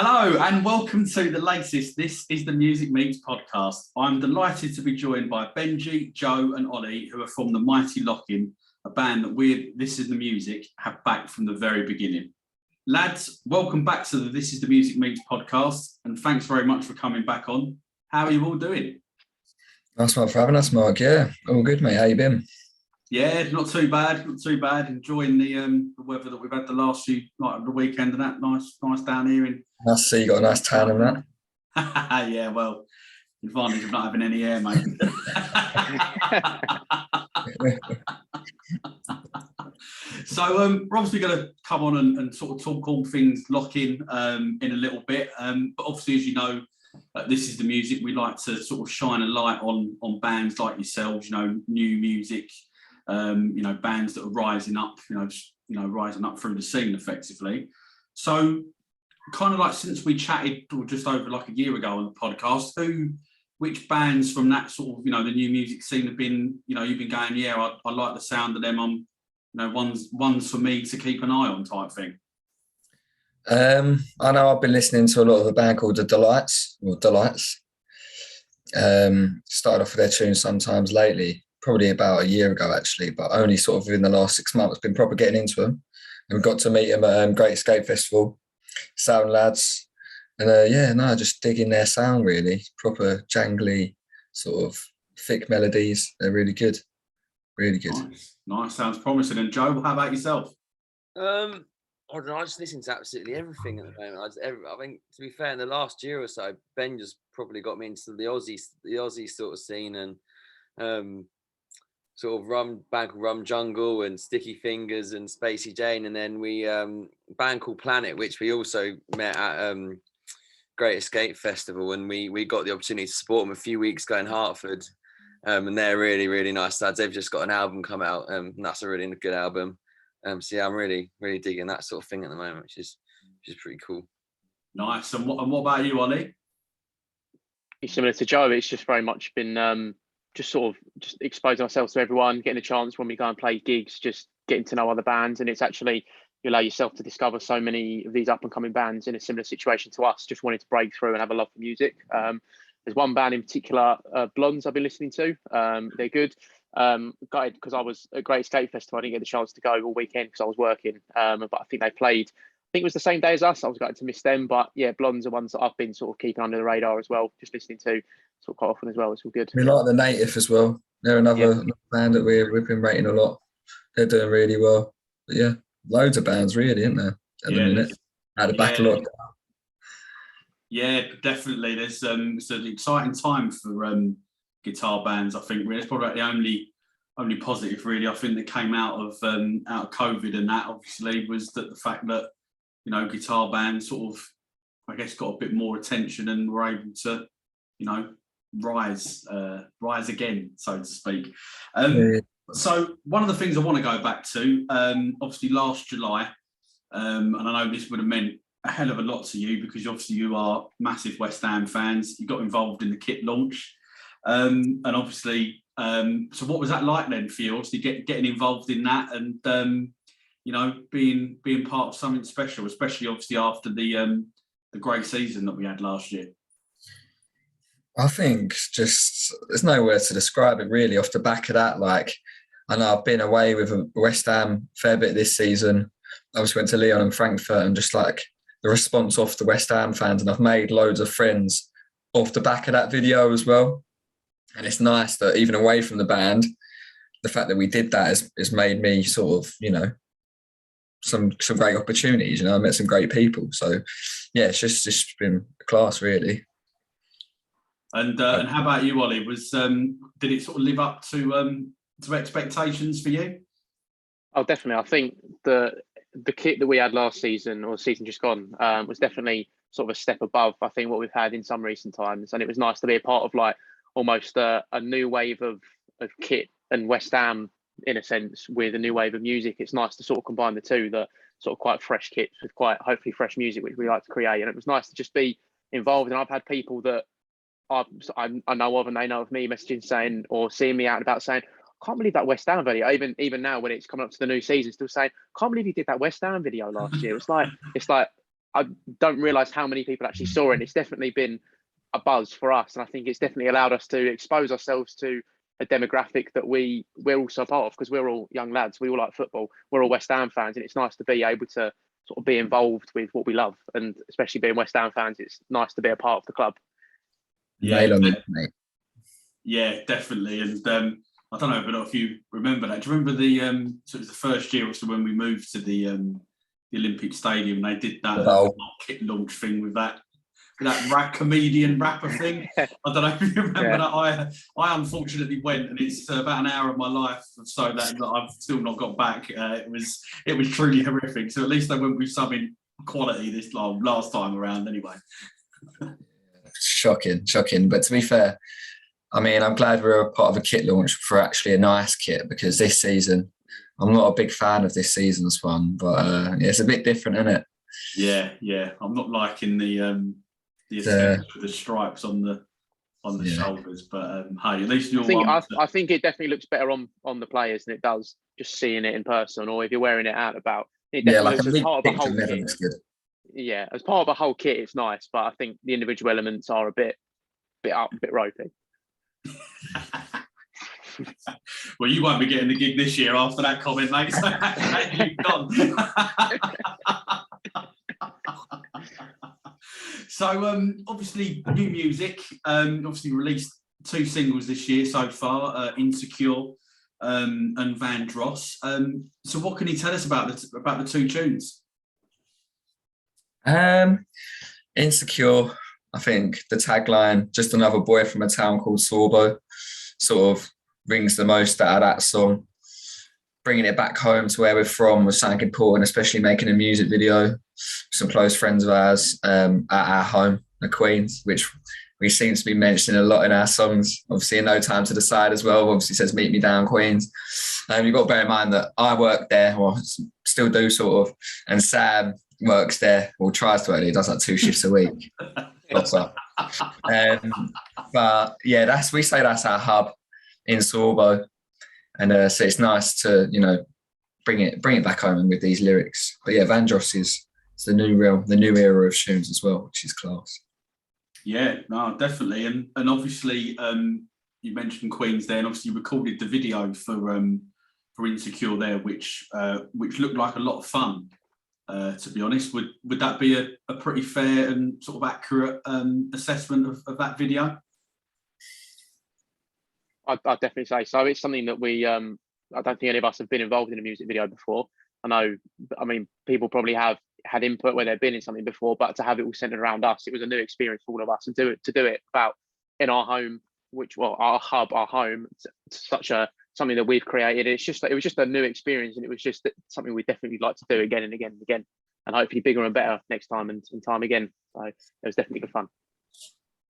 Hello and welcome to the latest This is the Music Meets podcast. I'm delighted to be joined by Benjy, Joe and Ollie, who are from the mighty Lock-In, a band that we, This is the Music, have backed from the very beginning. Lads, welcome back to the This is the Music Meets podcast and thanks very much for coming back on. How are you all doing? Nice one for having us, Mark. Yeah, all good, mate. How you been? Yeah, not too bad. Enjoying the weather that we've had the last few, like the weekend and that. Nice down here in. I see you got a nice tan and that. Yeah, well, the advantage of not having any air, mate. So we're obviously going to come on and sort of talk all things Lock-In in a little bit. But obviously, as you know, This is the Music. We like to sort of shine a light on bands like yourselves. You know, new music. Bands that are rising up. Rising up through the scene effectively. So, kind of like since we chatted just over like a year ago on the podcast, which bands from that sort of the new music scene have been you've been going, yeah, I like the sound of them. One's for me to keep an eye on type thing. I know I've been listening to a lot of a band called the Delights. Started off with their tunes sometimes lately, probably about a year ago actually, but only sort of in the last 6 months been proper getting into them. And we got to meet them at Great Escape Festival, sound lads, and just digging their sound really, proper jangly, sort of thick melodies. They're really good, really good. Nice, sounds promising. And Joe, how about yourself? I don't know, I just listen to absolutely everything at the moment. I think, to be fair, in the last year or so, Ben just probably got me into the Aussie sort of scene and sort of band called Rum Jungle and Sticky Fingers and Spacey Jane, and then we band called Planet, which we also met at Great Escape Festival, and we got the opportunity to support them a few weeks ago in Hartford, and they're really, really nice lads. They've just got an album come out, and that's a really good album. So yeah, I'm really, really digging that sort of thing at the moment, which is pretty cool. Nice. And what about you, Ollie? It's similar to Joe. It's just very much been just exposing ourselves to everyone, getting a chance when we go and play gigs, just getting to know other bands. And it's actually, you allow yourself to discover so many of these up and coming bands in a similar situation to us, just wanting to break through and have a love for music. There's one band in particular, Blondes, I've been listening to. They're good. Because I was at Great Escape Festival, I didn't get the chance to go all weekend because I was working. But I think they played, I think it was the same day as us. I was going to miss them. But yeah, Blondes are ones that I've been sort of keeping under the radar as well, just listening to sort of quite often as well. It's all good. We like The Native as well. They're another band that we've been rating a lot. They're doing really well. But yeah, loads of bands really, isn't there? At the minute. Out of backlog. Yeah, definitely. There's it's an exciting time for guitar bands. I think really it's probably the only positive really I think that came out of COVID, and that obviously was that the fact that guitar bands sort of I guess got a bit more attention and were able to rise again, so to speak. So one of the things I want to go back to, obviously last July, and I know this would have meant a hell of a lot to you because obviously you are massive West Ham fans. You got involved in the kit launch, and obviously, so what was that like then for you? Obviously, getting involved in that and being part of something special, especially obviously after the great season that we had last year. I think just there's no word to describe it really. Off the back of that, like I know I've been away with West Ham a fair bit this season. I just went to Lyon and Frankfurt, and just like the response off the West Ham fans, and I've made loads of friends off the back of that video as well. And it's nice that even away from the band, the fact that we did that has made me sort of, some great opportunities. I met some great people. So yeah, it's just been a class really. And how about you, Ollie? Did it sort of live up to expectations for you? Oh, definitely. I think the kit that we had last season, or the season just gone, was definitely sort of a step above, I think, what we've had in some recent times. And it was nice to be a part of like almost a new wave of kit and West Ham, in a sense, with a new wave of music. It's nice to sort of combine the two, the sort of quite fresh kits with quite hopefully fresh music, which we like to create. And it was nice to just be involved. And I've had people that I know of and they know of me messaging saying, or seeing me out and about saying, can't believe that West Ham video. Even now when it's coming up to the new season, still saying, can't believe you did that West Ham video last year. It's like I don't realise how many people actually saw it. And it's definitely been a buzz for us, and I think it's definitely allowed us to expose ourselves to a demographic that we're also part of, because we're all young lads. We all like football. We're all West Ham fans, and it's nice to be able to sort of be involved with what we love, and especially being West Ham fans, it's nice to be a part of the club. Yeah, mate. Yeah, definitely. And I don't know, but if you remember that. Do you remember the so it was the first year also when we moved to the Olympic Stadium? They did that kit launch thing with that comedian rapper thing. I don't know if you remember that. I unfortunately went, and it's about an hour of my life so that I've still not got back. It was truly horrific. So at least they went with something quality this last time around anyway. Shocking. But to be fair, I mean, I'm glad we're a part of a kit launch for actually a nice kit, because this season, I'm not a big fan of this season's one, but it's a bit different, isn't it? Yeah. I'm not liking the aesthetic with the stripes on the shoulders, but hey, at least I think it definitely looks better on the players than it does just seeing it in person, or if you're wearing it out and about. It definitely looks as part of a whole kit. Looks good. Yeah, as part of a whole kit, it's nice, but I think the individual elements are a bit ropey. Well, you won't be getting the gig this year after that comment, mate. So you've gone. So obviously new music. Obviously released 2 singles this year so far, Insecure and Vandross. So what can you tell us about the 2 tunes? Insecure, I think the tagline, just another boy from a town called Sorbo, sort of rings the most out of that song. Bringing it back home to where we're from was something important, especially making a music video with some close friends of ours at our home, the Queens, which we seem to be mentioning a lot in our songs. Obviously, in No Time to Decide as well, obviously says meet me down Queens. You've got to bear in mind that I work there, or still do sort of, and Sam works there, or tries to work there. He does like 2 shifts a week. But yeah, we say that's our hub in Sorbo. And so it's nice to, bring it back home with these lyrics. But yeah, Vandross is the new era of tunes as well, which is class. Yeah, no, definitely. And obviously you mentioned Queens there, and obviously you recorded the video for Insecure there, which looked like a lot of fun. To be honest, would that be a pretty fair and sort of accurate assessment of that video? I'd definitely say so. It's something that we, I don't think any of us have been involved in a music video before. I mean, people probably have had input where they've been in something before, but to have it all centered around us, it was a new experience for all of us. And to do it about in our home, our hub, our home, something that we've created. It was just a new experience, and it was just something we definitely like to do again and again and again, and hopefully bigger and better next time and time again. So it was definitely good fun.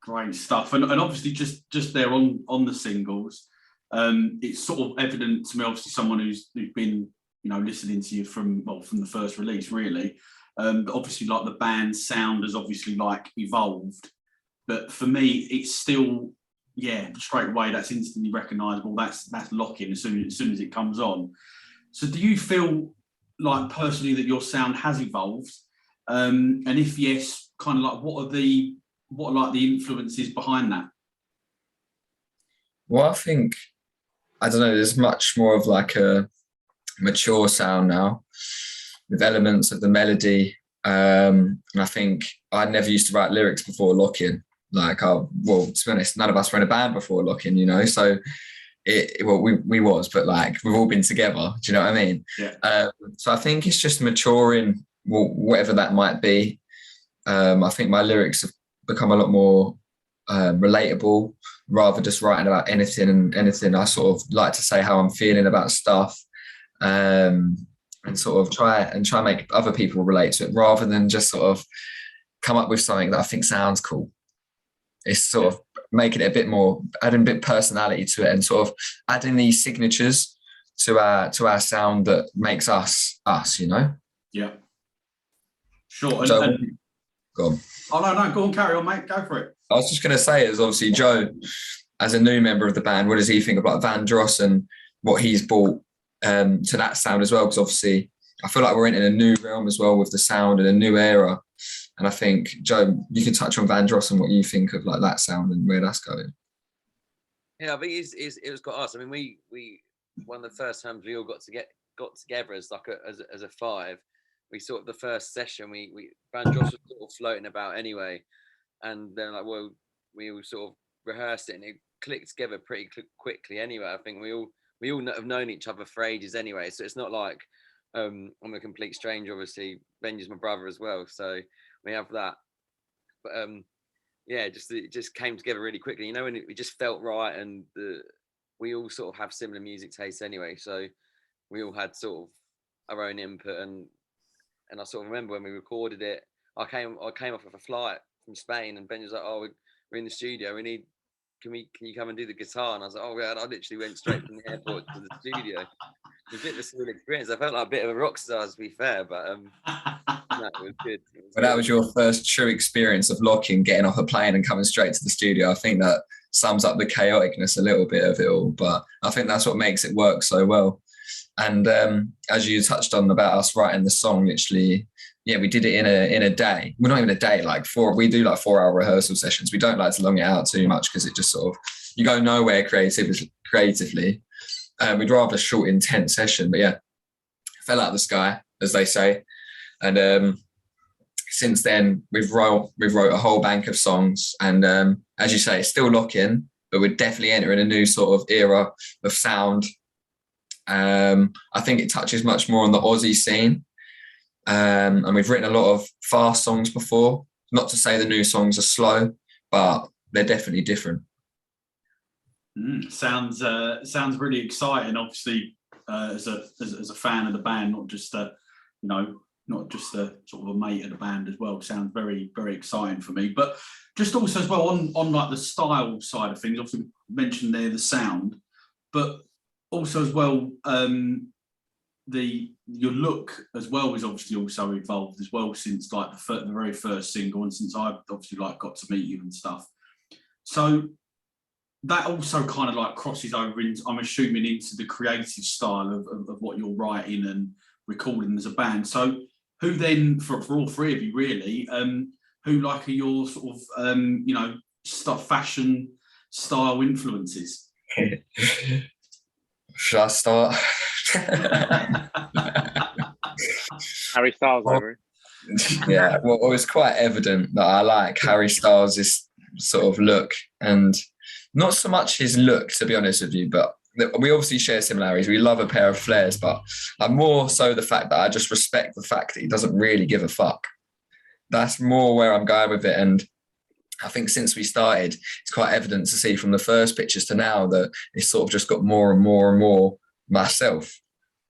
Great stuff, and obviously just there on the singles, it's sort of evident to me. Obviously, someone who's been listening to you from the first release, really. But obviously, like the band's sound has obviously evolved, but for me, it's still straight away that's instantly recognisable. That's lock-in as soon as it comes on. So, do you feel like personally that your sound has evolved? And if yes, kind of like what are the influences behind that? Well, I don't know, there's much more of like a mature sound now with elements of the melody. And I think I never used to write lyrics before Lock-In. To be honest, none of us were in a band before Lock-In, so we was, but we've all been together. Do you know what I mean? Yeah. So I think it's just maturing, whatever that might be. I think my lyrics have become a lot more relatable, rather just writing about anything and anything. I sort of like to say how I'm feeling about stuff, and sort of try and make other people relate to it, rather than just sort of come up with something that I think sounds cool. It's sort of making it a bit more, adding a bit of personality to it, and sort of adding these signatures to our sound that makes us. Yeah. Sure. So, go on. Oh no, go on, carry on, mate. Go for it. I was just going to say, is obviously Joe, as a new member of the band, what does he think about Vandross and what he's brought to that sound as well? Because obviously I feel like we're in a new realm as well with the sound and a new era. And I think, Joe, you can touch on Vandross and what you think of like that sound and where that's going. Yeah, I think it was quite us. I mean, we one of the first times we all got together as like as a five. We sort of the first session we Vandross was sort of floating about anyway, and then like we all sort of rehearsed it and it clicked together pretty quickly anyway. I think we all have known each other for ages anyway, so it's not like I'm a complete stranger. Obviously, Benjy's my brother as well, so we have that. But yeah, it just came together really quickly. You know, when it just felt right, and we all sort of have similar music tastes anyway, so we all had sort of our own input. And I sort of remember when we recorded it, I came off of a flight from Spain, and Ben was like, "Oh, we're in the studio. Can you come and do the guitar?" And I was like, "Oh yeah." And I literally went straight from the airport to the studio. It was a bit of a surreal experience. I felt like a bit of a rock star, to be fair, but no, it was good. But that was your first true experience of locking, getting off a plane and coming straight to the studio. I think that sums up the chaoticness a little bit of it all, but I think that's what makes it work so well. And as you touched on about us writing the song, literally, yeah, we did it in a day. Well, not even a day, we do like 4-hour rehearsal sessions. We don't like to long it out too much because it just sort of, you go nowhere creatively. We'd rather a short, intense session, but yeah, fell out of the sky, as they say. And since then, we've wrote a whole bank of songs, and as you say, it's still lock-in, but we're definitely entering a new sort of era of sound. I think it touches much more on the Aussie scene, and we've written a lot of fast songs before. Not to say the new songs are slow, but they're definitely different. Sounds really exciting. Obviously, as a fan of the band, not just not just a sort of a mate of the band as well. Sounds very, very exciting for me. But just also as well on like the style side of things, obviously mentioned there the sound, but also as well your look as well is obviously also evolved as well since like the very first single, and since I've obviously like got to meet you and stuff. So that also kind of like crosses over into, I'm assuming, into the creative style of what you're writing and recording as a band. So who then, for all three of you really, who like are your sort of fashion style influences? Should I start? Harry Styles over. Yeah, well, it was quite evident that I like Harry Styles' sort of look, and not so much his look, to be honest with you, but we obviously share similarities. We love a pair of flares, but I'm more so the fact that I just respect the fact that he doesn't really give a fuck. That's more where I'm going with it. And I think since we started, it's quite evident to see from the first pictures to now that it's sort of just got more and more and more myself.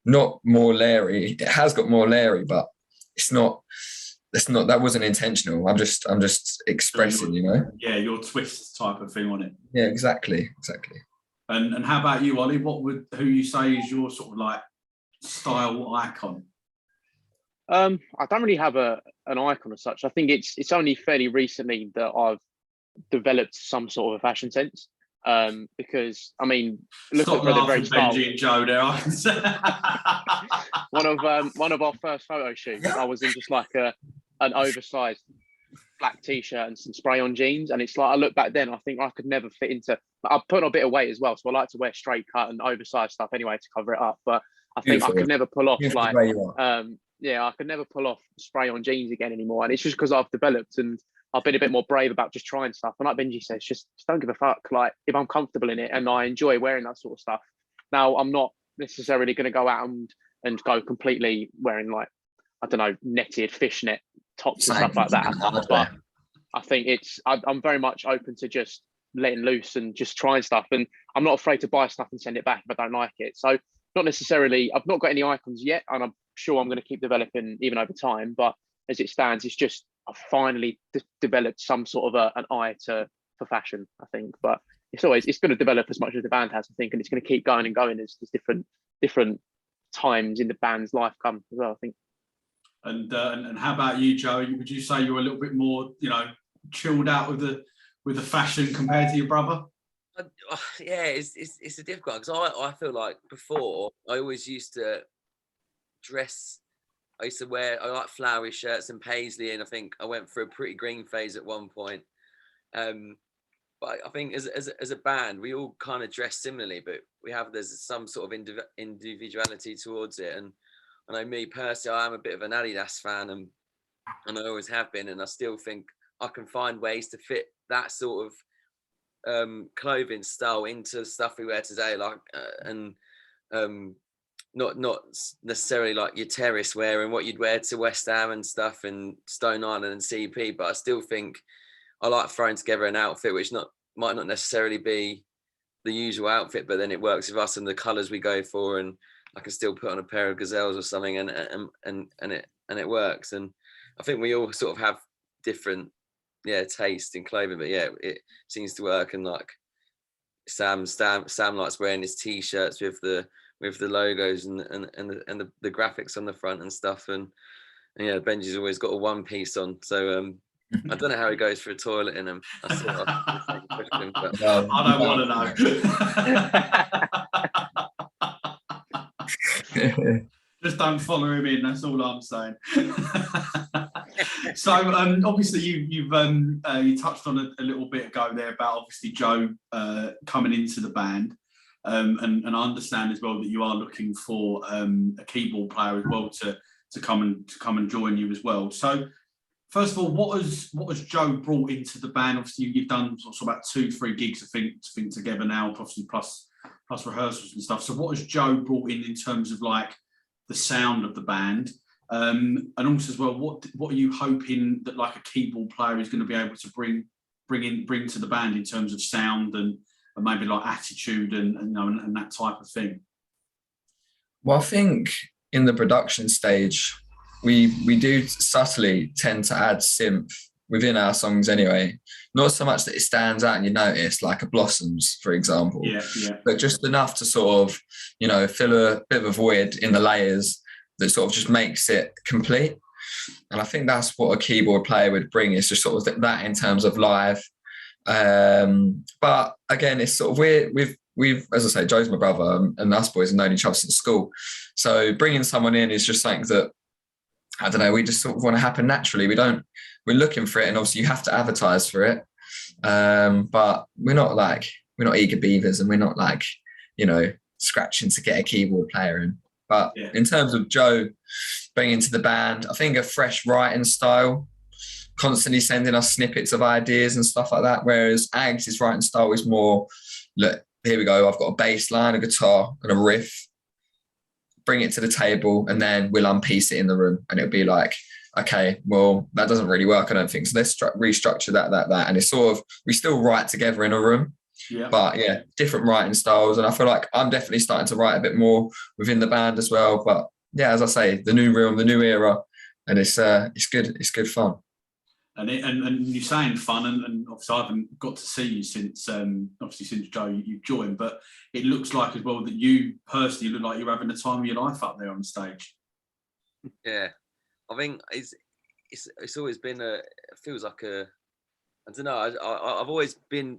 Not more Larry. It has got more Larry, but it's not, that wasn't intentional. I'm just expressing, you know? Yeah, your twist type of thing on it. Yeah, exactly. And how about you, Ollie? Who you say is your sort of like style icon? I don't really have an icon as such. I think it's only fairly recently that I've developed some sort of a fashion sense. Because I mean, look at the very start. Benjy and Joe there. One of our first photo shoots, I was in just like an oversized black t-shirt and some spray-on jeans, and it's like I look back then, I think I could never fit into. I put on a bit of weight as well, so I like to wear straight cut and oversized stuff anyway to cover it up. But I think I could never pull off I could never pull off spray-on jeans again anymore, and it's just because I've developed and I've been a bit more brave about just trying stuff. And like Benjy says, just don't give a fuck. Like if I'm comfortable in it and I enjoy wearing that sort of stuff. Now I'm not necessarily going to go out and go completely wearing like, I don't know, netted fishnet tops and stuff like that. But I think I'm very much open to just letting loose and just trying stuff. And I'm not afraid to buy stuff and send it back if I don't like it. So not necessarily, I've not got any icons yet, and I'm sure I'm going to keep developing even over time. But as it stands, it's just, I've finally developed some sort of an eye for fashion, I think. But it's going to develop as much as the band has, I think, and it's going to keep going and going as different times in the band's life come as well, I think. And how about you, Joe? Would you say you're a little bit more, chilled out with the fashion compared to your brother? Yeah, it's a difficult one, because I feel like before I always used to dress I like flowery shirts and paisley, and I think I went for a pretty green phase at one point. But I think as a band, we all kind of dress similarly, but there's some sort of individuality towards it. And I know me personally, I am a bit of an Adidas fan, and I always have been, and I still think I can find ways to fit that sort of clothing style into stuff we wear today, like not necessarily like your terrace wear and what you'd wear to West Ham and stuff and Stone Island and CP, but I still think I like throwing together an outfit which might not necessarily be the usual outfit, but then it works with us and the colours we go for, and I can still put on a pair of gazelles or something, and it works. And I think we all sort of have different taste in clothing, but it seems to work. And like Sam likes wearing his t-shirts with the logos and the graphics on the front and stuff, and Benji's always got a one piece on, so I don't know how he goes for a toilet in them. I don't want to know. Just don't follow him in. That's all I'm saying. So obviously you touched on a little bit ago there about obviously Joe coming into the band, and I understand as well that you are looking for a keyboard player as well to come and join you as well. So first of all, what has Joe brought into the band? Obviously you've done sort of about 2-3 gigs I think together now, obviously plus rehearsals and stuff. So what has Joe brought in terms of like the sound of the band, and also as well, what are you hoping that like a keyboard player is going to be able to bring to the band in terms of sound and maybe like attitude and that type of thing? Well, I think in the production stage, we do subtly tend to add synth within our songs anyway. Not so much that it stands out and you notice, like a Blossoms, for example. Yeah. But just enough to sort of, fill a bit of a void in the layers that sort of just makes it complete. And I think that's what a keyboard player would bring, is just sort of that in terms of live. But again, it's sort of we've as I say, Joe's my brother, and us boys have known each other since school. So bringing someone in is just something that, I don't know, we just sort of want to happen naturally. We're looking for it, and obviously you have to advertise for it. But we're not eager beavers, and we're not like, scratching to get a keyboard player in. But in terms of Joe bringing to the band, I think a fresh writing style, constantly sending us snippets of ideas and stuff like that. Whereas Ags' writing style is more, look, here we go, I've got a bass line, a guitar and a riff, bring it to the table, and then we'll unpiece it in the room, and it'll be like, okay, well, that doesn't really work, I don't think. So let's restructure that. And it's sort of, we still write together in a room, but different writing styles. And I feel like I'm definitely starting to write a bit more within the band as well. But yeah, as I say, the new room, the new era, and it's good fun. And you're saying fun, and obviously I haven't got to see you since Joe you joined, but it looks like as well that you personally look like you're having the time of your life up there on stage. Yeah, I think it's always been it feels like I don't know. I've always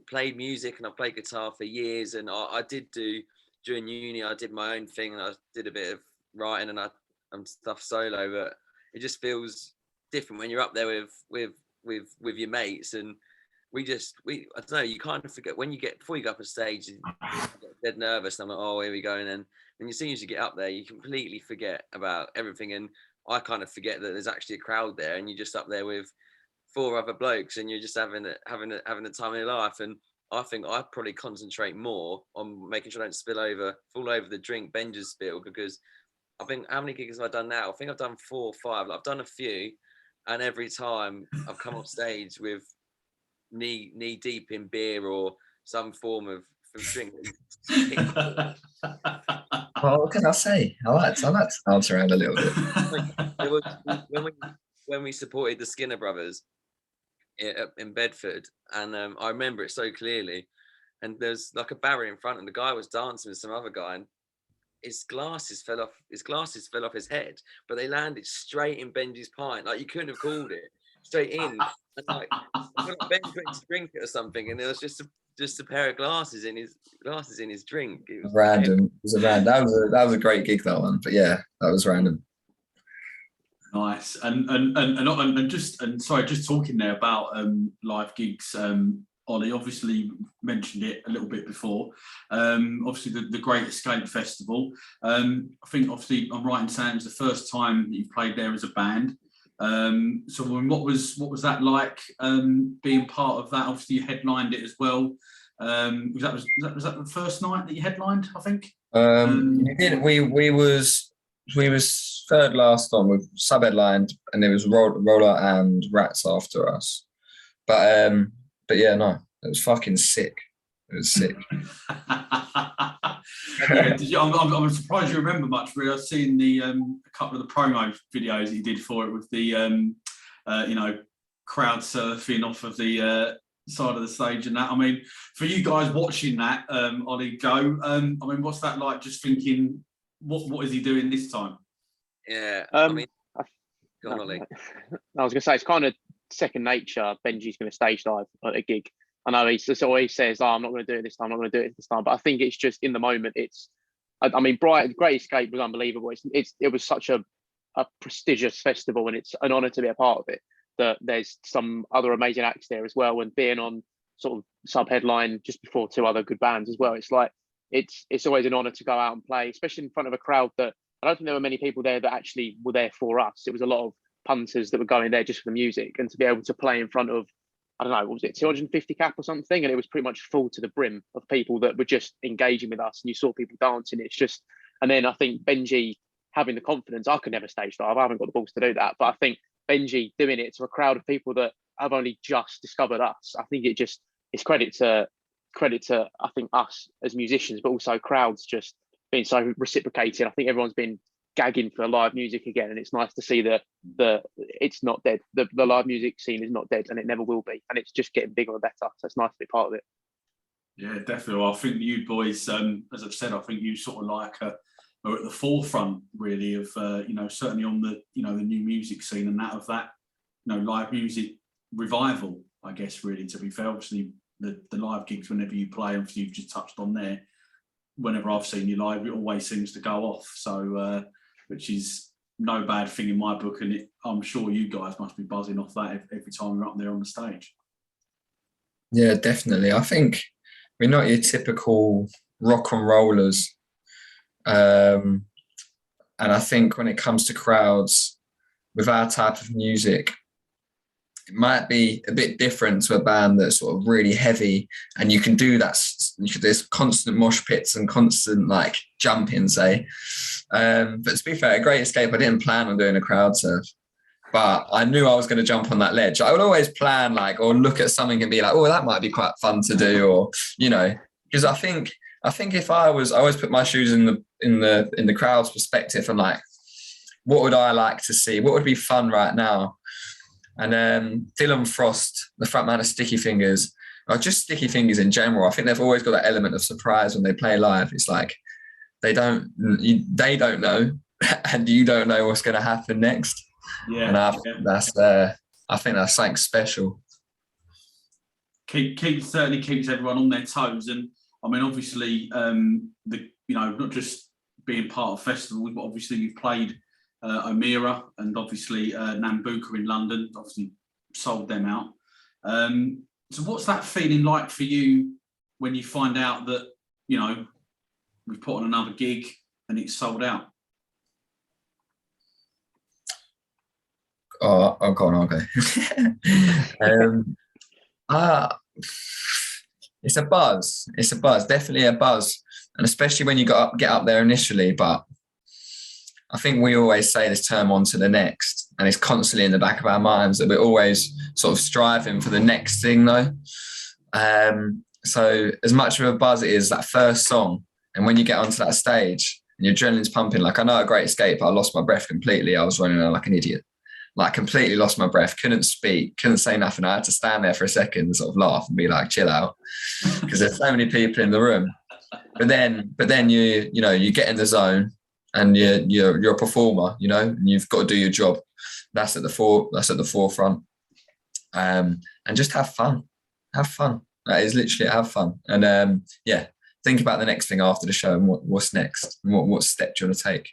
played music, and I've played guitar for years, and I did do during uni. I did my own thing, and I did a bit of writing and stuff solo. But it just feels different when you're up there with your mates, and I don't know. You kind of forget before you go up on stage, you get dead nervous. And I'm like, oh, here we go. And then as soon as you get up there, you completely forget about everything. And I kind of forget that there's actually a crowd there, and you're just up there with 4 other blokes, and you're just having the time of your life. And I think I probably concentrate more on making sure I don't fall over the drink Benjy's spill, because I think, how many gigs have I done now? I think I've done 4 or 5. I've done a few, and every time I've come off stage with knee deep in beer or some form of drink. Well, what can I say? I like to dance around a little bit. When we supported the Skinner Brothers in Bedford, and I remember it so clearly, and there's like a barrier in front, and the guy was dancing with some other guy, and his glasses fell off his head, but they landed straight in Benjy's pint. Like, you couldn't have called it, straight in. And like Benjy put his drink or something, and there was just a pair of glasses in his drink. It was random. It was a random. That was a great gig, that one. But yeah, that was random. Nice. And sorry, just talking there about live gigs. Ollie obviously mentioned it a little bit before. Obviously, the Great Escape Festival. I think obviously I'm right in saying it was the first time that you played there as a band. So what was that like being part of that? Obviously, you headlined it as well. Was that the first night that you headlined? I think. We was third last on with sub-headlined, and it was Roller and Rats after us. But yeah, no, it was fucking sick. It was sick. Yeah, I'm surprised you remember much. Really, I've seen the a couple of the promo videos that you did for it with the crowd surfing off of the side of the stage and that. I mean, for you guys watching that, Ollie, go. I mean, what's that like? Just thinking, what is he doing this time? Yeah, I mean, go on, Ollie. I was going to say, it's kind of second nature. Benjy's going to stage dive at a gig. I know he always says, I'm not going to do it this time, I'm not going to do it this time. But I think it's just in the moment, I mean, Great Escape was unbelievable. It was such a prestigious festival, and it's an honour to be a part of it. That there's some other amazing acts there as well, and being on sort of sub-headline just before two other good bands as well. It's like, it's always an honour to go out and play, especially in front of a crowd that I don't think there were many people there that actually were there for us. It was a lot of punters that were going there just for the music, and to be able to play in front of, I don't know, what was it, 250 cap or something? And it was pretty much full to the brim of people that were just engaging with us, and you saw people dancing. It's just, and then I think Benjy having the confidence, I could never stage dive, I haven't got the balls to do that, but I think Benjy doing it to a crowd of people that have only just discovered us, I think it's credit to I think us as musicians, but also crowds just being so reciprocated. I think everyone's been gagging for live music again, and it's nice to see that it's not dead. The live music scene is not dead, and it never will be, and it's just getting bigger and better. So it's nice to be part of it. Yeah, definitely. Well, I think you boys, as I've said, I think you sort of like are at the forefront really of certainly on the the new music scene and that of that live music revival. I guess really, to be fair, obviously the live gigs, whenever you play, obviously you've just touched on there. Whenever I've seen you live, it always seems to go off. So, which is no bad thing in my book, and I'm sure you guys must be buzzing off that every time you're up there on the stage. Yeah, definitely. I think we're not your typical rock and rollers, and I think when it comes to crowds with our type of music, it might be a bit different to a band that's sort of really heavy, and you can do that. There's constant mosh pits and constant like jumping, say. But to be fair, at Great Escape, I didn't plan on doing a crowd surf, but I knew I was going to jump on that ledge. I would always plan or look at something and be like, oh, that might be quite fun to do, or because I think if I always put my shoes in the crowd's perspective and like, what would I like to see? What would be fun right now? And Dylan Frost, the frontman of Sticky Fingers, or just Sticky Fingers in general, I think they've always got that element of surprise when they play live. It's like they don't know, and you don't know what's going to happen next. Yeah, and I think that's something special. Certainly keeps everyone on their toes, and I mean, obviously, not just being part of festivals, but obviously you've played O'Meara and obviously Nambucca in London, obviously sold them out. So what's that feeling like for you when you find out that, we've put on another gig and it's sold out? Oh, go on, I'll go. It's a buzz. It's a buzz, definitely a buzz. And especially when you get up there initially, but I think we always say this term on to the next, and it's constantly in the back of our minds that we're always sort of striving for the next thing though. So as much of a buzz it is that first song, and when you get onto that stage and your adrenaline's pumping, like I know at Great Escape, I lost my breath completely. I was running like an idiot, like completely lost my breath, couldn't speak, couldn't say nothing. I had to stand there for a second and sort of laugh and be like, chill out, because there's so many people in the room. But then you get in the zone, and you're a performer, and you've got to do your job. That's at the forefront. And just have fun. That is literally have fun. And think about the next thing after the show and what's next, and what step do you want to take.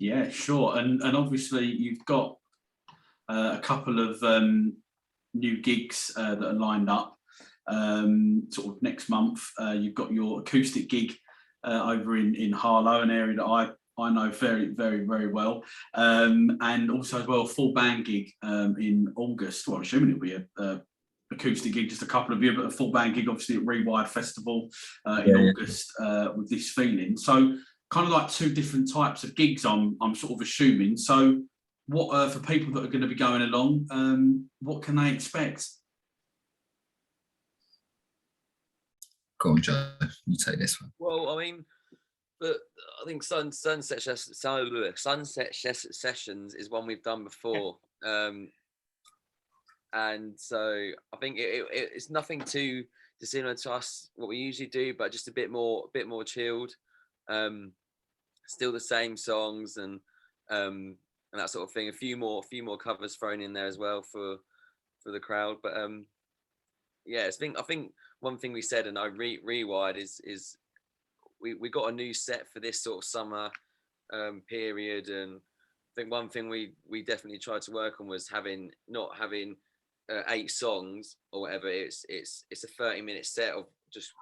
Yeah, sure. And obviously you've got a couple of new gigs that are lined up sort of next month. You've got your acoustic gig over in Harlow, an area that I know very, very, very well. And also as well a full band gig in August. Well, I'm assuming it'll be a acoustic gig, just a couple of you, but a full band gig obviously at Rewired Festival in August with This Feeling. So kind of like two different types of gigs I'm sort of assuming. So what for people that are going to be going along, what can they expect? Go on, Joe. You take this one. Well, I mean, but I think Sunset Sessions is one we've done before, and so I think it's nothing too dissimilar to us what we usually do, but just a bit more chilled. Still the same songs and that sort of thing. A few more covers thrown in there as well for the crowd. But yeah, I think one thing we said, and I rewired is we got a new set for this sort of summer period, and I think one thing we definitely tried to work on was not having 8 songs or whatever. It's a 30-minute set of just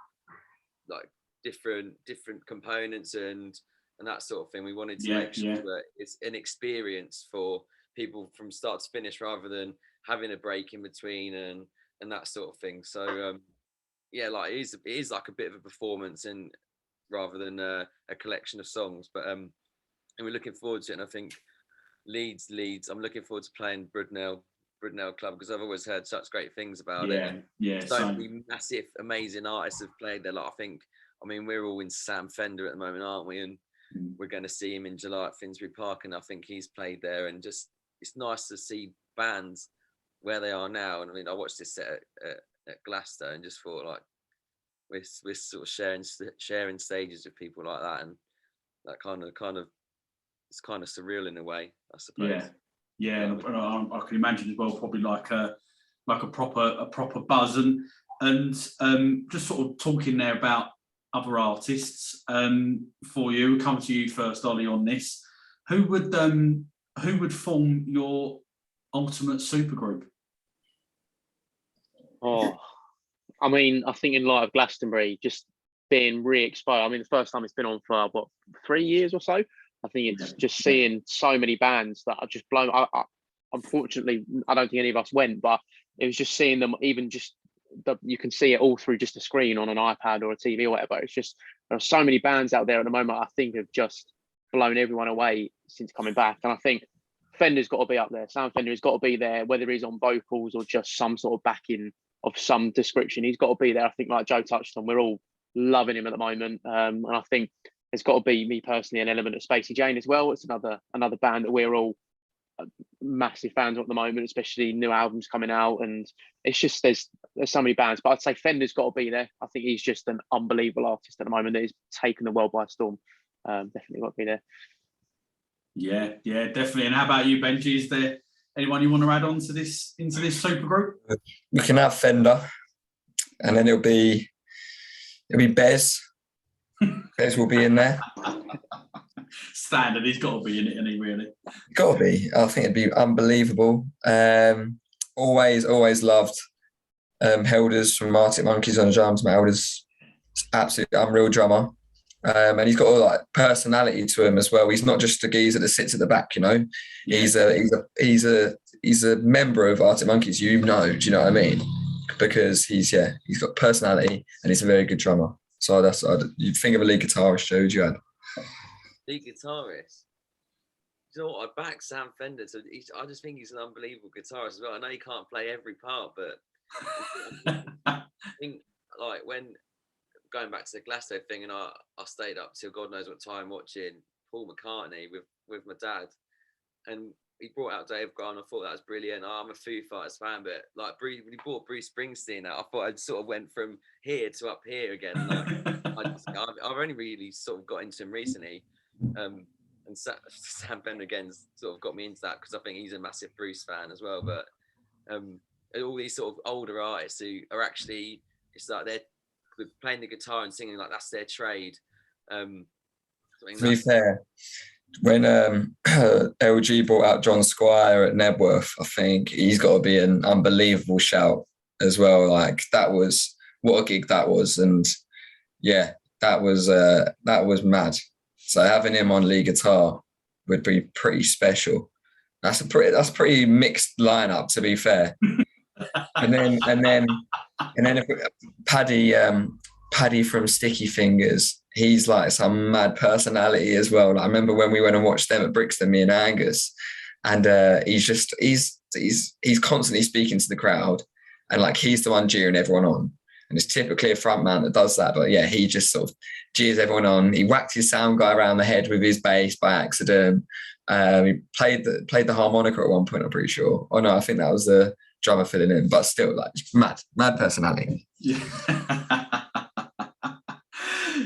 like different components and that sort of thing. We wanted to make sure that it's an experience for people from start to finish, rather than having a break in between and that sort of thing. So yeah, like it is like a bit of a performance, and rather than a collection of songs. But and we're looking forward to it. And I think Leeds. I'm looking forward to playing Broodnell Club, because I've always heard such great things about it. Yeah. So many massive, amazing artists have played there. Like I mean, we're all in Sam Fender at the moment, aren't we? And we're going to see him in July at Finsbury Park, and I think he's played there. And just it's nice to see bands where they are now. And I mean, I watched this set at Glasgow and just thought, like, we're sort of sharing stages with people like that, and that kind of it's kind of surreal in a way, I suppose. Yeah, and I can imagine as well, probably like a proper buzz, and just sort of talking there about other artists. For you, we'll come to you first, Ollie, on this. Who would form your ultimate supergroup? Oh, I mean, I think in light of Glastonbury just being re-exposed. I mean, the first time it's been on for 3 years or so. I think it's just seeing so many bands that are just blown. Unfortunately, I don't think any of us went, but it was just seeing them. Even just you can see it all through just a screen on an iPad or a TV or whatever. It's just there are so many bands out there at the moment. I think have just blown everyone away since coming back, and I think Fender's got to be up there. Sam Fender has got to be there, whether he's on vocals or just some sort of backing of some description. He's got to be there. I think, like Joe touched on, we're all loving him at the moment, and I think there's got to be, me personally, an element of Spacey Jane as well. It's another band that we're all massive fans of at the moment, especially new albums coming out, and it's just there's so many bands. But I'd say Fender's got to be there. I think he's just an unbelievable artist at the moment that is taking the world by storm. Definitely got to be there. Yeah, definitely. And how about you, Benjy? Is there anyone you want to add on to this super group? We can have Fender, and then it'll be Bez. Bez will be in there. Standard. He's got to be in it, isn't he? Really? Got to be. I think it'd be unbelievable. Always loved Helders from Arctic Monkeys on the drums. Helders, absolutely unreal drummer. And he's got all like personality to him as well. He's not just a geezer that sits at the back, you know. Yeah. He's a member of Arctic Monkeys. Do you know what I mean? Because he's got personality and he's a very good drummer. So you'd think of a lead guitarist, Joe. Would you add? Lead guitarist. You know what? I back Sam Fender. So I just think he's an unbelievable guitarist as well. I know he can't play every part, but I think like when going back to the Glasgow thing, and I stayed up till God knows what time watching Paul McCartney with my dad, and he brought out Dave Grohl, and I thought that was brilliant. I'm a Foo Fighters fan, but like when he brought Bruce Springsteen out, I thought I'd sort of went from here to up here again. Like, I've only really sort of got into him recently, and Sam Fender again sort of got me into that because I think he's a massive Bruce fan as well. But all these sort of older artists who are actually, it's like they're playing the guitar and singing, like that's their trade. To be fair, when LG brought out John Squire at Nebworth, I think he's got to be an unbelievable shout as well. Like that was what a gig that was, and yeah, that was mad. So having him on lead guitar would be pretty special. That's a pretty mixed lineup, to be fair. and then if Paddy from Sticky Fingers, he's like some mad personality as well. Like, I remember when we went and watched them at Brixton, me and Angus, and he's constantly speaking to the crowd, and like he's the one cheering everyone on. And it's typically a front man that does that, but yeah, he just sort of cheers everyone on. He whacked his sound guy around the head with his bass by accident. He played the harmonica at one point, I'm pretty sure. Oh no, I think that was the drummer filling in, but still, like, mad personality. Yeah.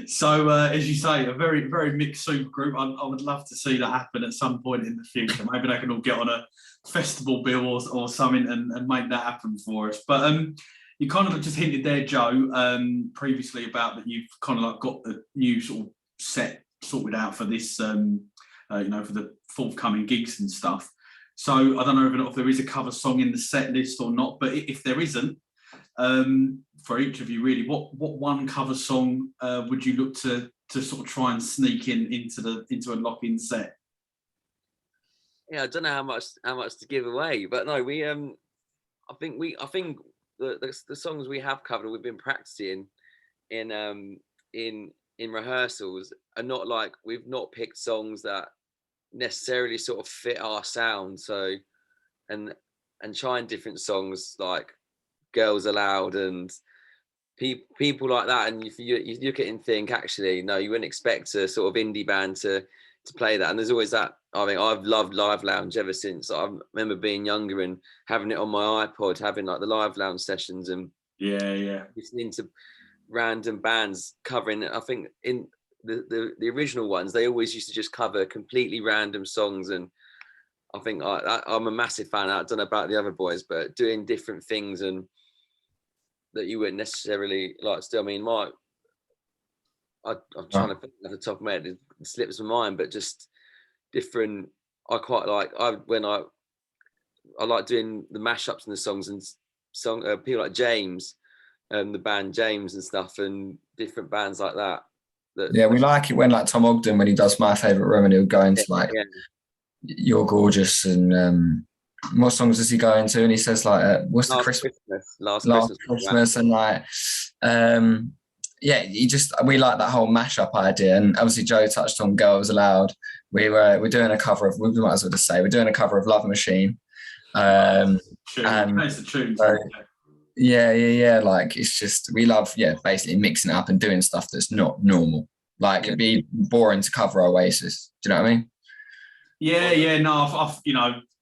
So, as you say, a very, very mixed super group. I would love to see that happen at some point in the future. Maybe they can all get on a festival bill or something and make that happen for us. But you kind of just hinted there, Joe, previously about that you've kind of like got the new sort of set sorted out for this, for the forthcoming gigs and stuff. So I don't know if there is a cover song in the set list or not, but if there isn't, for each of you really, what one cover song would you look to sort of try and sneak into a lock-in set? Yeah, I don't know how much to give away, but no, we I think the songs we have covered, we've been practicing in rehearsals, are not like, we've not picked songs that necessarily sort of fit our sound. So and trying different songs like Girls Aloud and people like that, and if you look at it and think, actually no, you wouldn't expect a sort of indie band to play that. And there's always that. I mean, I've loved Live Lounge ever since. I remember being younger and having it on my iPod, having like the Live Lounge sessions, and listening to random bands covering. I think in the original ones, they always used to just cover completely random songs, and I think I'm a massive fan. I don't know about the other boys, but doing different things and that you wouldn't necessarily like. Still, I mean, I'm trying to think at the top of my head, it slips my mind, but just different. I quite like I like doing the mashups and the songs, and people like James, the band James and stuff, and different bands like that. Yeah, we like it when like Tom Ogden, when he does My Favourite Room, and he'll go into like You're Gorgeous, and what songs does he go into? And he says like, what's the Last Christmas, and like, we like that whole mashup idea. And obviously Joe touched on Girls Aloud. We're doing a cover of, we might as well just say, we're doing a cover of Love Machine. And the tune. So, yeah. Like, it's just, we love, basically mixing it up and doing stuff that's not normal. Like, it'd be boring to cover Oasis. Do you know what I mean? Yeah. No, I've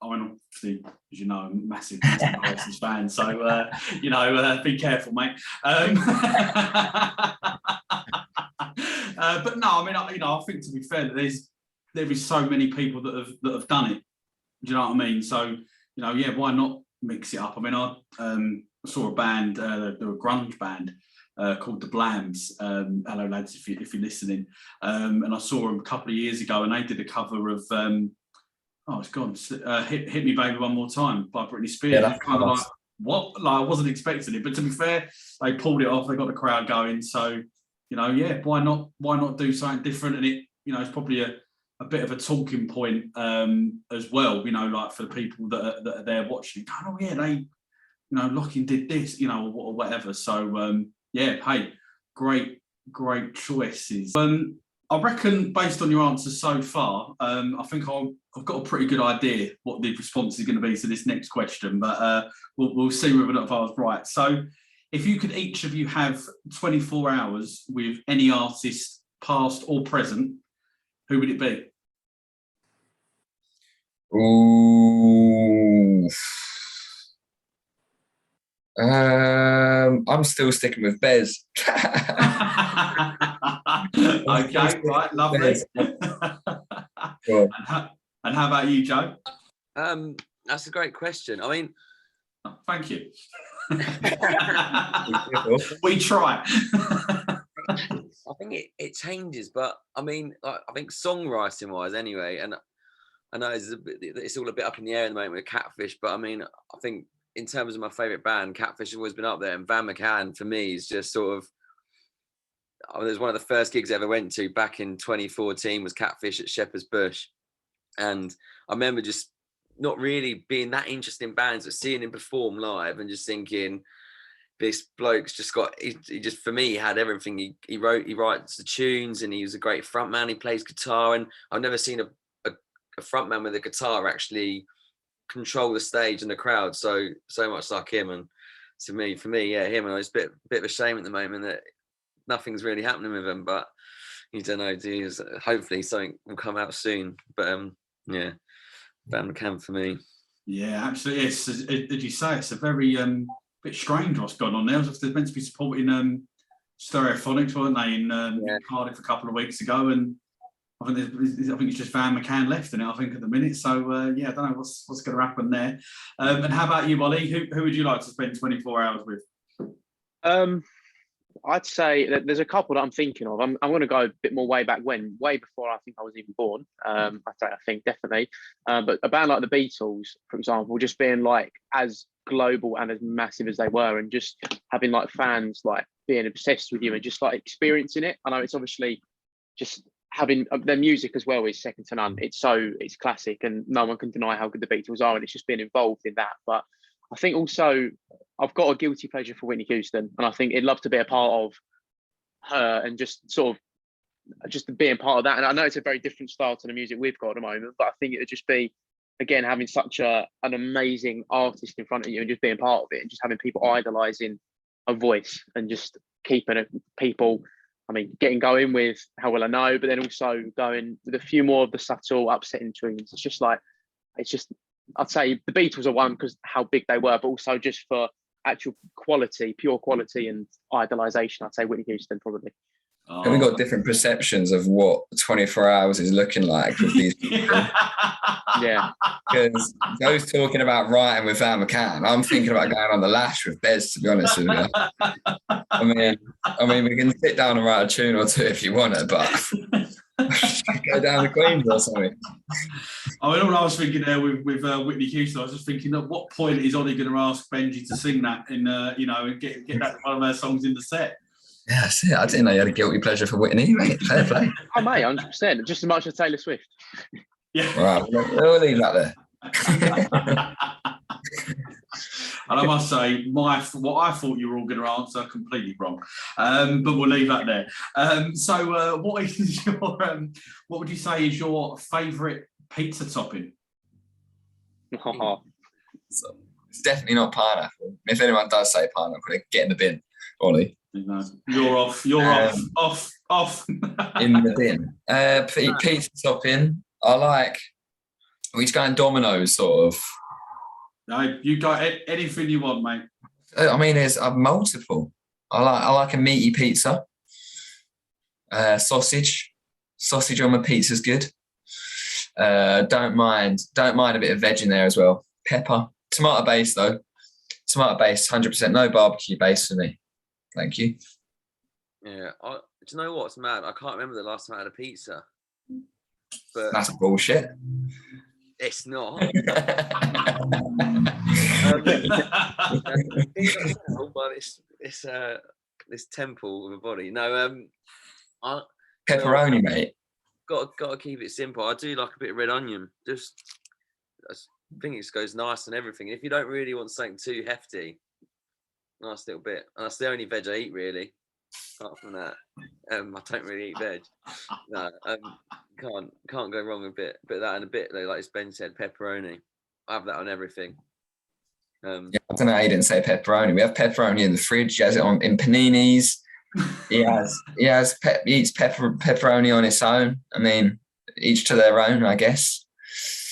I mean, obviously, as you know, I'm a massive Oasis fan, so be careful, mate. But no, I mean, I think, to be fair, that there is so many people that have done it. Do you know what I mean? So, why not mix it up? I mean, I saw a band, they're a grunge band called The Blams. Hello, lads, if you're listening. And I saw them a couple of years ago, and they did a cover of it's gone. Hit Me Baby One More Time by Britney Spears. Yeah, kind of like, what? Like, I wasn't expecting it, but to be fair, they pulled it off. They got the crowd going. So, why not do something different? And it, it's probably a bit of a talking point as well. Like for the people that are there watching, going, oh yeah, they, Locking did this, or whatever. So hey, great choices. I reckon, based on your answers so far, I think I've got a pretty good idea what the response is going to be to this next question, but we'll see whether or not I was right. So, if you could each of you have 24 hours with any artist, past or present, who would it be? Ooh. I'm still sticking with Bez. Okay, right, lovely. Cool. And how about you, Joe? That's a great question. I mean, thank you. We try. I think it changes, but I mean, like, I think songwriting wise, anyway, and I know it's all a bit up in the air at the moment with Catfish, but I mean, I think in terms of my favourite band, Catfish has always been up there, and Van McCann for me is just sort of. It was one of the first gigs I ever went to back in 2014 was Catfish at Shepherd's Bush, and I remember just not really being that interested in bands, but seeing him perform live and just thinking, this bloke's just got, he just, for me, he had everything. He writes the tunes, and he was a great frontman. He plays guitar, and I've never seen a frontman with a guitar actually control the stage and the crowd so much like him. And for me, yeah, him. And it's a bit of a shame at the moment that nothing's really happening with him, but you don't know, hopefully something will come out soon. But yeah, Van McCann for me. Yeah, absolutely. It's, as you say, it's a very bit strange what's gone on there. They're meant to be supporting Stereophonics, weren't they, in Cardiff a couple of weeks ago, and I think it's just Van McCann left in it, I think, at the minute. So yeah, I don't know what's going to happen there. And how about you, Ollie? Who would you like to spend 24 hours with? I'd say that there's a couple that I'm thinking of. I'm going to go a bit more way before I think I was even born. I think definitely. But a band like the Beatles, for example, just being like as global and as massive as they were, and just having like fans like being obsessed with you and just like experiencing it. I know it's obviously just having their music as well is second to none. It's classic, and no one can deny how good the Beatles are, and it's just being involved in that. But I think also I've got a guilty pleasure for Whitney Houston, and I think I'd love to be a part of her and just sort of just being part of that. And I know it's a very different style to the music we've got at the moment, but I think it would just be, again, having such an amazing artist in front of you and just being part of it, and just having people idolizing a voice and just keeping people, I mean, getting going with How Will I Know, but then also going with a few more of the subtle upsetting tunes. I'd say the Beatles are one because how big they were, but also just for actual quality, pure quality and idolization, I'd say Whitney Houston probably. And we've got different perceptions of what 24 hours is looking like with these people. Yeah. Because those talking about writing with Van McCann, I'm thinking about going on the lash with Bez, to be honest with you. I mean, we can sit down and write a tune or two if you want it, but go down the Queens or something. I mean, all I was thinking there with Whitney Houston, I was just thinking, at what point is Ollie going to ask Benjy to sing that in, and get that one of her songs in the set? Yeah, that's it. I didn't know you had a guilty pleasure for Whitney, mate. Fair play. Oh, mate, 100%. Just as much as Taylor Swift. Yeah. Right, we'll leave that there. And I must say, what I thought you were all going to answer, completely wrong. But we'll leave that there. So, what is your? What would you say is your favourite pizza topping? So, it's definitely not pineapple. If anyone does say pineapple, get in the bin, Ollie. You're off. Off. In the bin. Pizza topping. I like. We just going Domino's, sort of. No, you got anything you want, mate. I mean, there's multiple. I like a meaty pizza. Sausage on my pizza's good. Don't mind a bit of veg in there as well. Pepper, tomato base though. Tomato base, 100%. No barbecue base for me. Thank you. Yeah, do you know what's mad? I can't remember the last time I had a pizza. But that's bullshit. It's not. But it's this temple of a body. No, pepperoni, mate. Got to keep it simple. I do like a bit of red onion. I think it just goes nice and everything. If you don't really want something too hefty, nice little bit. And that's the only veg I eat really. Apart from that, I don't really eat veg. No, can't go wrong with a bit of that and a bit though, like as Ben said, pepperoni. I have that on everything. Yeah, I don't know how you didn't say pepperoni. We have pepperoni in the fridge. He has it in paninis. He eats pepperoni on its own. I mean, each to their own, I guess.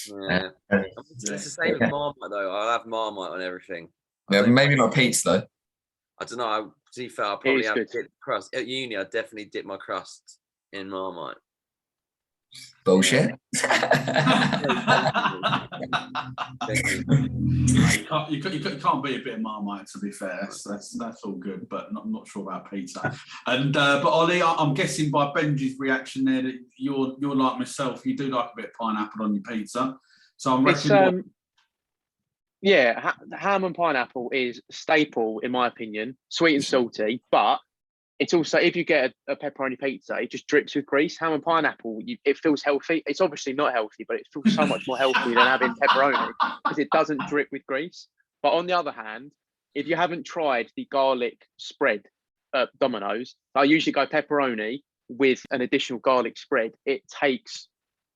Yeah. It's the same with Marmite though. I'll have Marmite on everything. Yeah, maybe not pizza though. I don't know. To be fair, I'll probably have dip crust. At uni, I definitely dip my crust in Marmite. Bullshit. You can't beat a bit of Marmite, to be fair. That's all good, but I'm not sure about pizza. And but Ollie, I'm guessing by Benji's reaction there that you're like myself. You do like a bit of pineapple on your pizza. So I'm reckoning. Ham and pineapple is staple in my opinion, sweet and salty, but it's also, if you get a pepperoni pizza, it just drips with grease. Ham and pineapple, it feels healthy. It's obviously not healthy, but it feels so much more healthy than having pepperoni because it doesn't drip with grease. But on the other hand, if you haven't tried the garlic spread at Domino's, I usually go pepperoni with an additional garlic spread. It takes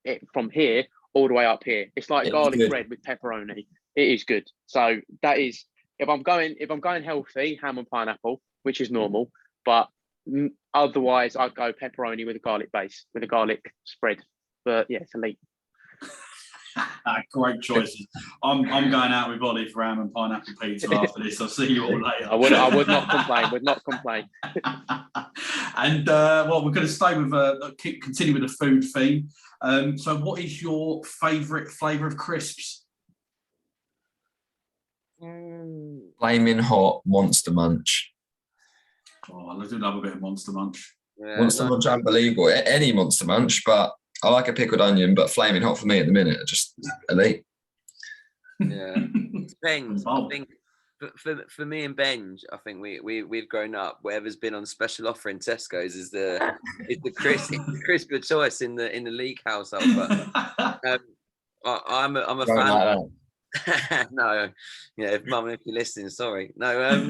it from here all the way up here. It's like garlic bread with pepperoni. It is good. So that is, if I'm going healthy, ham and pineapple, which is normal, but otherwise I'd go pepperoni with a garlic base, with a garlic spread. But yeah, it's elite. Great choices. I'm going out with Ollie for ham and pineapple pizza after this. I'll see you all later. I would not complain. Would not complain. And well, we're going to stay with continue with the food theme. So, what is your favourite flavour of crisps? Flaming hot Monster Munch. Oh, I do love a bit of Monster Munch. Yeah, Monster Munch, unbelievable. Any Monster Munch, but I like a pickled onion. But flaming hot for me at the minute, just elite. Yeah, it depends. I think for me and Benj, I think we've grown up. Whatever's been on special offer in Tesco's is the crisper choice in the league household. But I'm a fan. Like no, yeah. If Mum, if you're listening, sorry. No,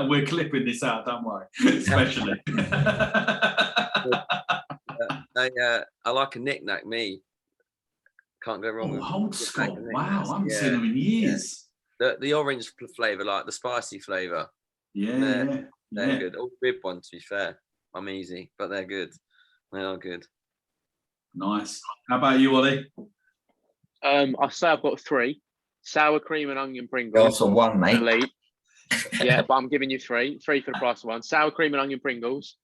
we're clipping this out. Don't worry. Especially. I like a knick-knack. Me can't go wrong with old school. Wow, I haven't seen them in years. Yeah. The orange flavour, like the spicy flavour. Yeah, they're good. All rib ones, to be fair. I'm easy, but they're good. They are good. Nice. How about you, Ollie? I say I've got 3. Sour cream and onion Pringles. Also one, mate. Elite. Yeah, but I'm giving you 3. 3 for the price of 1. Sour cream and onion Pringles.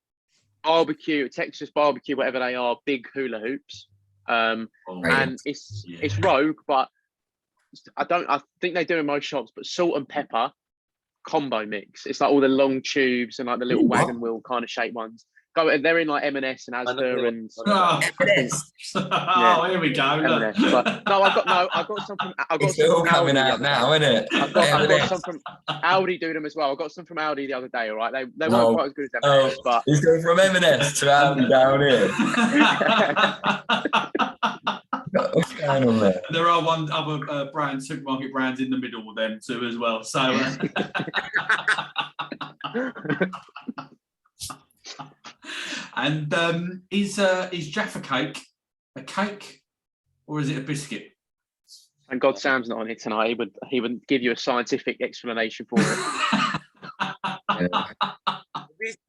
Barbecue, Texas barbecue, whatever they are, big hula hoops. And it's rogue, but I think they do in most shops, but salt and pepper combo mix. It's like all the long tubes and like the little wagon wheel kind of shaped ones. They're in like M&S and Asda and here we go. Look. I've got some from it's all coming out now, isn't it? I've got some from Aldi. Do them as well. I got some from Aldi the other day. All right, they weren't quite as good as M&S, but he's going from M&S to Aldi down here. What's going on there? There are one other supermarket brands in the middle of them too as well. So. And is Jaffa cake a cake or is it a biscuit? Thank God Sam's not on here tonight. He would give you a scientific explanation for it.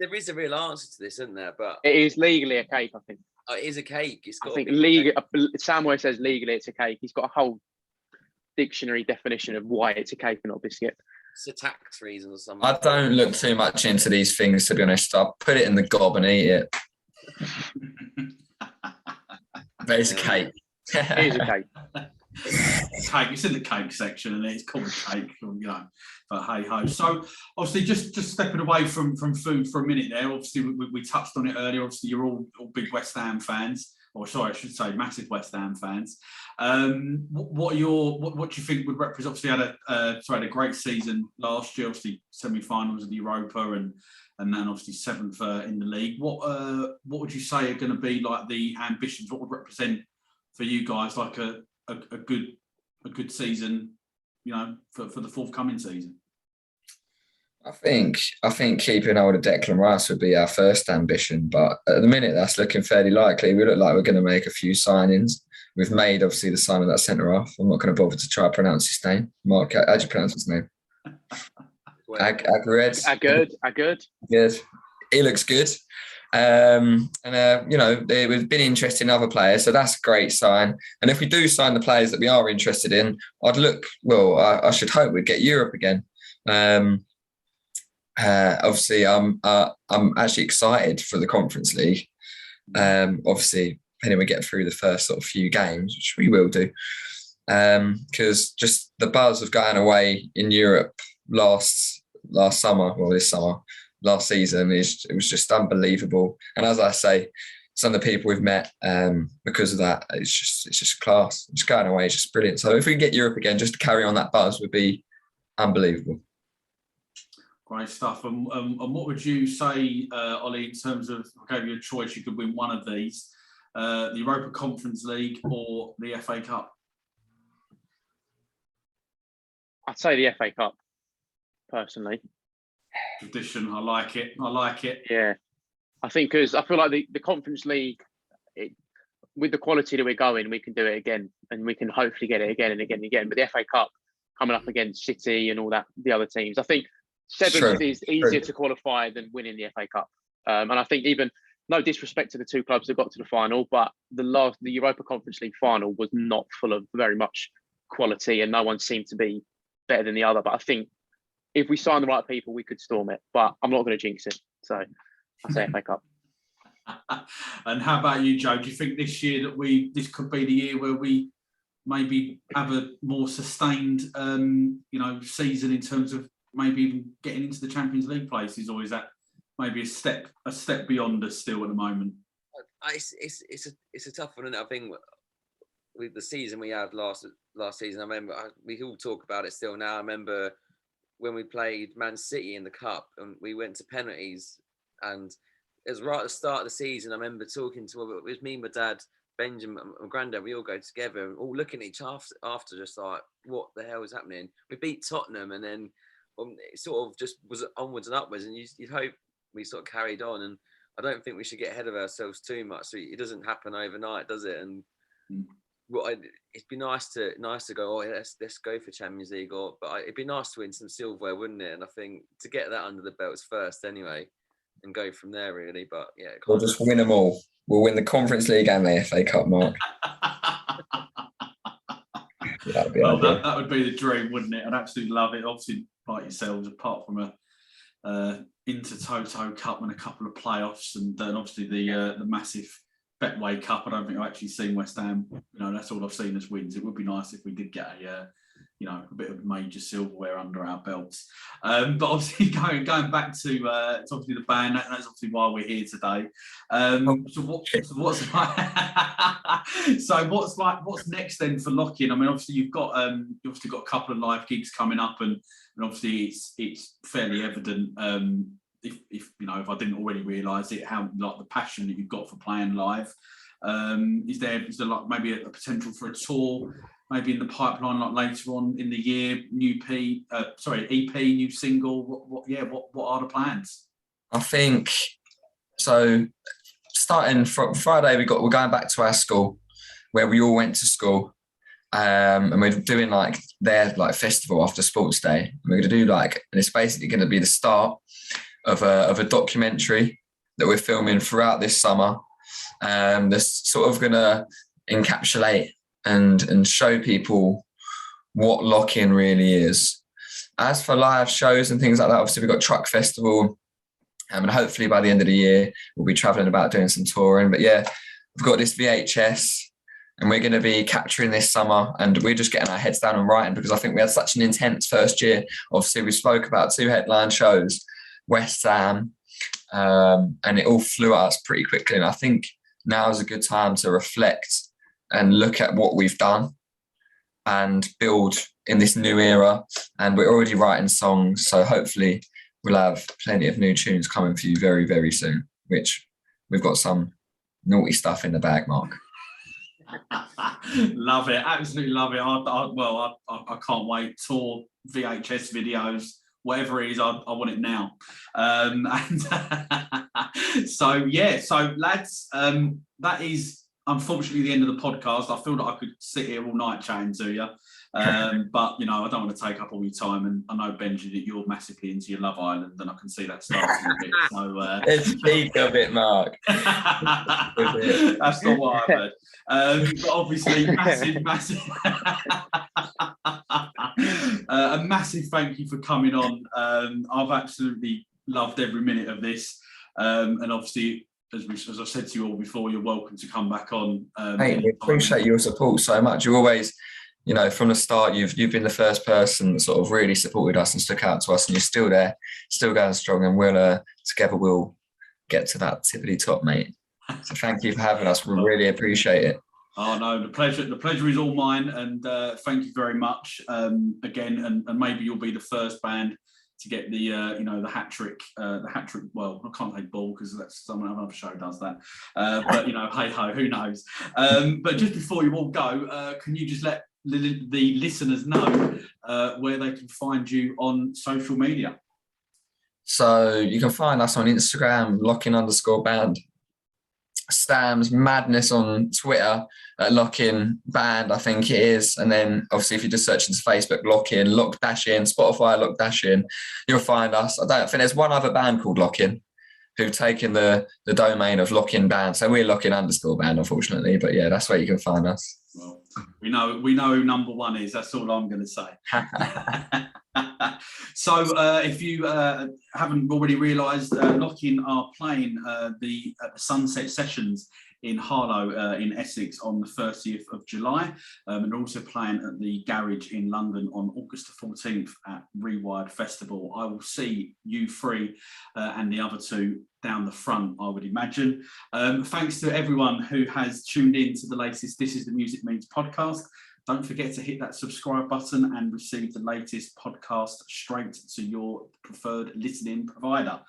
There is a real answer to this, isn't there? But it is legally a cake, I think. It is a cake. I think legally, Samway says legally it's a cake. He's got a whole dictionary definition of why it's a cake and not a biscuit. It's a tax reason or something. I don't look too much into these things, to be honest. I'll put it in the gob and eat it. But it's a cake. It is a cake. Cake. It's in the cake section and it's called cake, but hey ho. So obviously just stepping away from food for a minute there, obviously we touched on it earlier. Obviously you're all big West Ham fans, or sorry, I should say massive West Ham fans. What do you think would represent? Obviously had a great season last year, obviously semi-finals of the Europa and then obviously 7th in the league. What would you say are going to be like the ambitions? What would represent for you guys like a good season, for the forthcoming season? I think keeping hold of Declan Rice would be our first ambition, but at the minute that's looking fairly likely. We look like we're going to make a few signings. We've made obviously the sign of that centre half. I'm not going to bother to try to pronounce his name. Mark, how do you pronounce his name? Agud. Good. He looks good. We've been interested in other players, so that's a great sign. And if we do sign the players that we are interested in, I should hope we'd get Europe again. Obviously, I'm actually excited for the Conference League. Obviously, depending we get through the first sort of few games, which we will do. because just the buzz of going away in Europe last summer, or this summer, last season, it was just unbelievable. And as I say, some of the people we've met because of that, it's just class. Just going away is just brilliant. So if we can get Europe again, just to carry on that buzz would be unbelievable. Great stuff. And what would you say, Ollie, in terms of, I gave you a choice, you could win one of these, the Europa Conference League or the FA Cup? I'd say the FA Cup, personally. Tradition, I like it. Yeah. I think because I feel like the Conference League, with the quality that we're going, we can do it again, and we can hopefully get it again and again and again. But the FA Cup, coming up against City and all that, the other teams, I think seventh is easier to qualify than winning the FA Cup. And I think, even no disrespect to the two clubs that got to the final, but the Europa Conference League final was not full of very much quality, and no one seemed to be better than the other. But I think if we sign the right people, we could storm it. But I'm not going to jinx it, so I say FA Cup. And how about you, Joe? Do you think this year that this could be the year where we maybe have a more sustained, season in terms of maybe even getting into the Champions League places, or is that maybe a step beyond us still at the moment? It's a tough one, and I think with the season we had last season, I remember we all talk about it still now. I remember when we played Man City in the Cup and we went to penalties, and it was right at the start of the season. I remember talking to, it was me, my dad, Benjy, and my granddad. We all go together, all looking at each other after, just like, what the hell is happening? We beat Tottenham, and then it sort of just was onwards and upwards, and you'd hope we sort of carried on. And I don't think we should get ahead of ourselves too much. So it doesn't happen overnight, does it? And it'd be nice to go, let's go for Champions League, but it'd be nice to win some silverware, wouldn't it? And I think to get that under the belts first anyway, and go from there really. But yeah, we'll just win them all. We'll win the Conference League and the FA Cup, Mark. That would be the dream, wouldn't it? I'd absolutely love it. Obviously, like yourselves, apart from a Inter-Toto Cup and a couple of playoffs, and then obviously the massive Betway Cup. I don't think I've actually seen West Ham. That's all I've seen as wins. It would be nice if we did get a bit of major silverware under our belts. But obviously, going back to it's obviously the band. That's obviously why we're here today. What's next then for Lock-In? I mean, obviously you've got a couple of live gigs coming up, and obviously it's fairly evident. If I didn't already realise it, how the passion that you've got for playing live. Is there like maybe a potential for a tour, maybe in the pipeline, later on in the year? EP, new single. What are the plans? I think so. Starting from Friday, we're going back to our school where we all went to school, and we're doing their festival after sports day. And we're going to do and it's basically going to be the start of a documentary that we're filming throughout this summer. That's sort of going to encapsulate and show people what Lock-In really is. As for live shows and things like that, obviously we've got Truck Festival, and hopefully by the end of the year we'll be travelling about doing some touring. But yeah, we've got this VHS and we're going to be capturing this summer, and we're just getting our heads down and writing, because I think we had such an intense first year. Obviously we spoke about 2 headline shows, West Ham, and it all flew at us pretty quickly. And I think now is a good time to reflect and look at what we've done and build in this new era. And we're already writing songs, so hopefully we'll have plenty of new tunes coming for you very, very soon, which we've got some naughty stuff in the bag, Mark. Love it, absolutely love it. I can't wait. Tour, VHS videos, whatever it is, I want it now. So lads, that is unfortunately the end of the podcast. I feel that I could sit here all night chatting to you, but I don't want to take up all your time, and I know, Benjy, that you're massively into your Love Island, and I can see that starting a bit. So speak of it, Mark. That's not what I've heard. But obviously, massive a massive thank you for coming on. I've absolutely loved every minute of this, and obviously, as I've said to you all before, you're welcome to come back on. Mate, we appreciate your support so much. You always you know, from the start, you've been the first person that sort of really supported us and stuck out to us, and you're still there, still going strong, and we'll together we'll get to that tippity top, mate. So thank you for having us. We really appreciate it. Oh no, the pleasure is all mine, and thank you very much again. And maybe you'll be the first band to get the the hat trick. Well, I can't say ball because that's someone another show does that. But hey ho, who knows? But just before you all go, can you just let the listeners know where they can find you on social media? So you can find us on Instagram, lockin_band. Sam's madness on Twitter at Lockin Band, I think it is. And then obviously if you just search into Facebook, Lockin, Lock-in, Spotify, Lock-in, you'll find us. I don't think there's one other band called Lockin who've taken the domain of Lockin Band. So we're Lockin_band, unfortunately. But yeah, that's where you can find us. Well, we know who number one is. That's all I'm going to say. So if you haven't already realised, Lockin are playing the Sunset Sessions in Harlow in Essex on the 30th of July, and also playing at the Garage in London on August the 14th at Rewired Festival. I will see you three and the other two down the front, I would imagine. Thanks to everyone who has tuned in to the latest This Is The Music Means podcast. Don't forget to hit that subscribe button and receive the latest podcast straight to your preferred listening provider.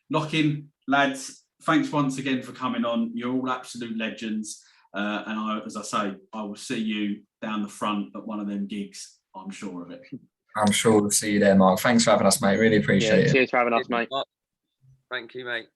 Lockin, lads, thanks once again for coming on. You're all absolute legends. And as I say, I will see you down the front at one of them gigs. I'm sure of it. I'm sure we'll see you there, Mark. Thanks for having us, mate. Really appreciate it. Cheers for having us, mate. Thank you, mate.